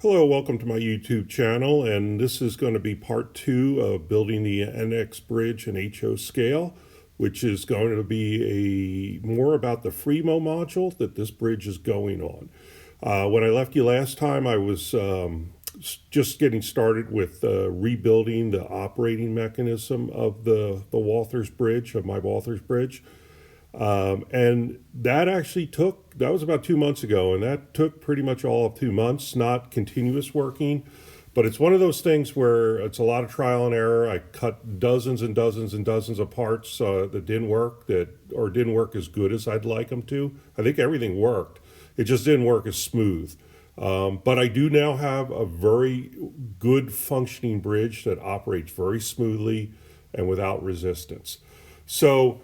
Hello, welcome to my YouTube channel, and this is going to be part two of building the NX bridge in HO scale, which is going to be more about the Fremo module that this bridge is going on. When I left you last time, I was just getting started with rebuilding the operating mechanism of the Walthers bridge, of my Walthers bridge. And that actually that was about 2 months ago, and that took pretty much all of 2 months, not continuous working. But it's one of those things where it's a lot of trial and error. I cut dozens and dozens and dozens of parts that didn't work, or didn't work as good as I'd like them to. I think everything worked. It just didn't work as smooth. But I do now have a very good functioning bridge that operates very smoothly and without resistance. So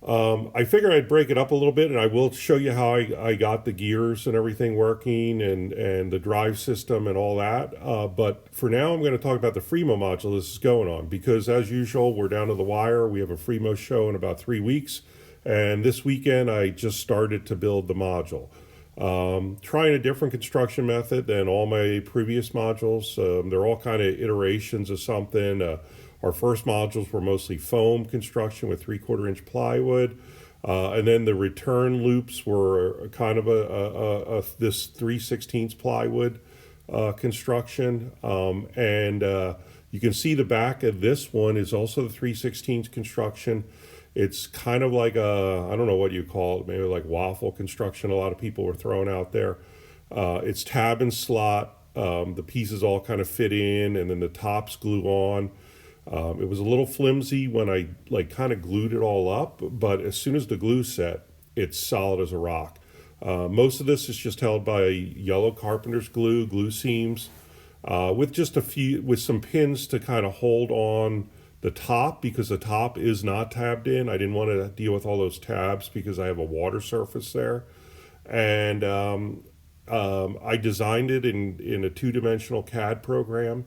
I figured I'd break it up a little bit, and I will show you how I got the gears and everything working, and the drive system and all that. But for now, I'm going to talk about the Fremo module this is going on, because as usual, we're down to the wire. We have a Fremo show in about 3 weeks, and this weekend I just started to build the module. Trying a different construction method than all my previous modules. They're all kind of iterations of something. Our first modules were mostly foam construction with 3/4 inch plywood. And then the return loops were kind of this 3/16 plywood construction. You can see the back of this one is also the 3/16 construction. It's kind of like I don't know what you call it, maybe like waffle construction a lot of people were throwing out there. It's tab and slot. The pieces all kind of fit in, and then the tops glue on. It was a little flimsy when I kind of glued it all up, but as soon as the glue set, it's solid as a rock. Most of this is just held by yellow carpenter's glue seams, with some pins to kind of hold on the top, because the top is not tabbed in. I didn't want to deal with all those tabs because I have a water surface there. And I designed it in a two-dimensional CAD program.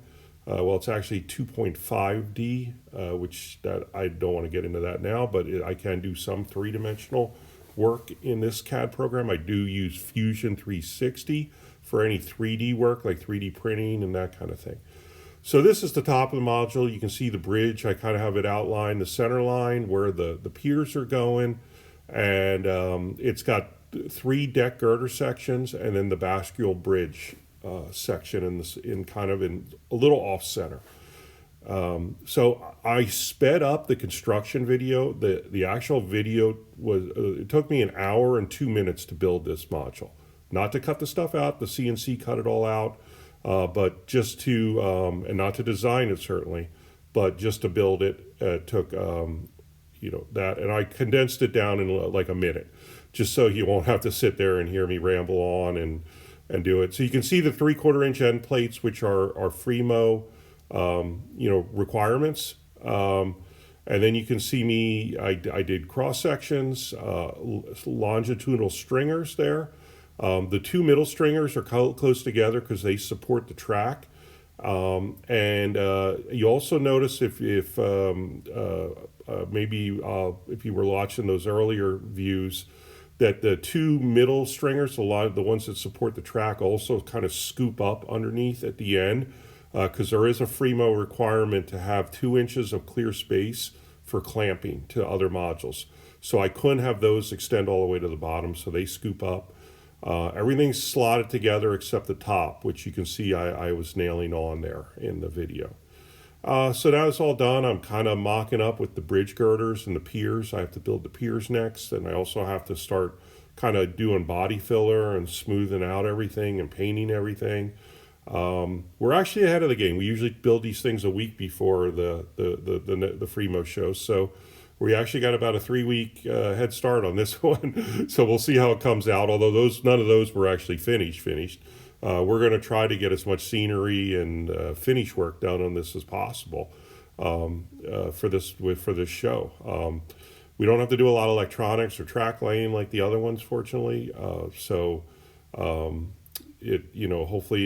Well, it's actually 2.5D, which that I don't want to get into that now, but I can do some three-dimensional work in this CAD program. I do use Fusion 360 for any 3D work, like 3D printing and that kind of thing. So this is the top of the module. You can see the bridge. I kind of have it outlined, the center line where the piers are going, and it's got 3 deck girder sections, and then the bascule bridge section in a little off center. So I sped up the construction video. The actual video it took me 1 hour and 2 minutes to build this module. Not to cut the stuff out, the CNC cut it all out, but just to, and not to design it certainly, but just to build it took, that. And I condensed it down in like a minute, just so you won't have to sit there and hear me ramble on and do it. So you can see the 3/4 inch end plates, which are Fremo, requirements. And then you can see I did cross sections, longitudinal stringers there. The 2 middle stringers are close together because they support the track. And you also notice if you were watching those earlier views, that the 2 middle stringers, the ones that support the track, also kind of scoop up underneath at the end, because there is a Fremo requirement to have 2 inches of clear space for clamping to other modules. So I couldn't have those extend all the way to the bottom, so they scoop up. Everything's slotted together except the top, which you can see I was nailing on there in the video. So now it's all done. I'm kind of mocking up with the bridge girders and the piers. I have to build the piers next, and I also have to start kind of doing body filler and smoothing out everything and painting everything. We're actually ahead of the game. We usually build these things a week before the Fremo show, so we actually got about a 3-week head start on this one. So we'll see how it comes out. Although none of those were actually finished. We're going to try to get as much scenery and finish work done on this as possible for this show. We don't have to do a lot of electronics or track laying like the other ones, fortunately. Hopefully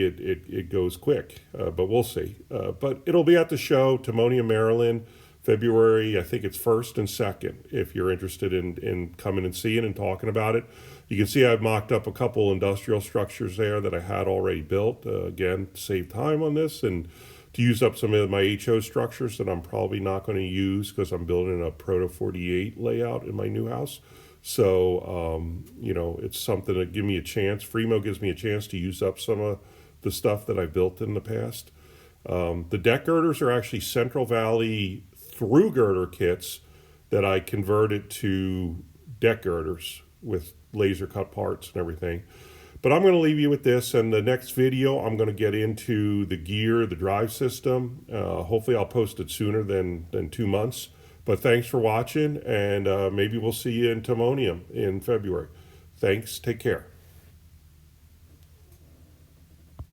it goes quick, but we'll see. But it'll be at the show, Timonium, Maryland. February, I think it's 1st and 2nd, if you're interested in coming and seeing and talking about it. You can see I've mocked up a couple industrial structures there that I had already built. Again, to save time on this and to use up some of my HO structures that I'm probably not going to use because I'm building a Proto 48 layout in my new house. So, it's something that give me a chance. Fremo gives me a chance to use up some of the stuff that I built in the past. The deck girders are actually Central Valley through girder kits that I converted to deck girders with laser cut parts and everything. But I'm going to leave you with this, and the next video I'm going to get into the gear, the drive system. Hopefully I'll post it sooner than 2 months. But thanks for watching, and maybe we'll see you in Timonium in February. Thanks. Take care.